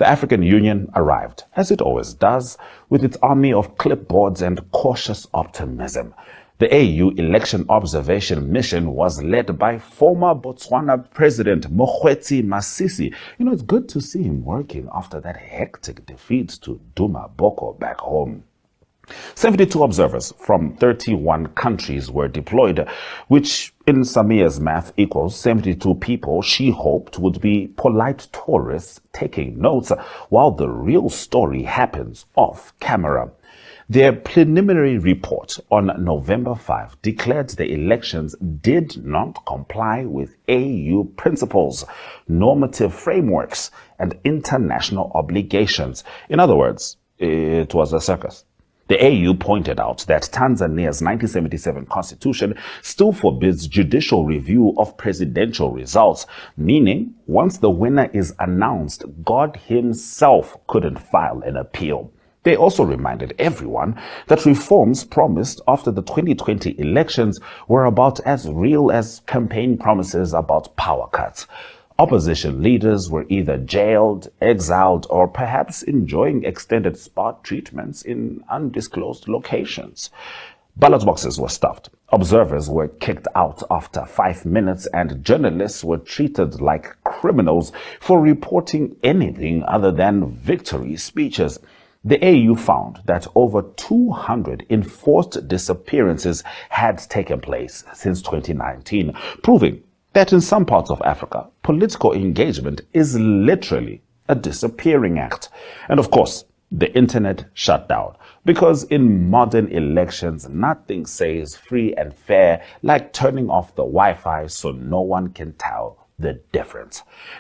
The African Union arrived, as it always does, with its army of clipboards and cautious optimism. The AU election observation mission was led by former Botswana President Mokgweetsi Masisi. It's good to see him working after that hectic defeat to Duma Boko back home. 72 observers from 31 countries were deployed, which in Samia's math equals 72 people she hoped would be polite tourists taking notes while the real story happens off camera. Their preliminary report on November 5 declared the elections did not comply with AU principles, normative frameworks, and international obligations. In other words, it was a circus. The AU pointed out that Tanzania's 1977 constitution still forbids judicial review of presidential results, meaning once the winner is announced, God himself couldn't file an appeal. They also reminded everyone that reforms promised after the 2020 elections were about as real as campaign promises about power cuts. Opposition leaders were either jailed, exiled, or perhaps enjoying extended spa treatments in undisclosed locations. Ballot boxes were stuffed. Observers were kicked out after 5 minutes, and journalists were treated like criminals for reporting anything other than victory speeches. The AU found that over 200 enforced disappearances had taken place since 2019, proving that in some parts of Africa, political engagement is literally a disappearing act. And of course, the internet shut down, because in modern elections, nothing says free and fair like turning off the Wi-Fi so no one can tell the difference.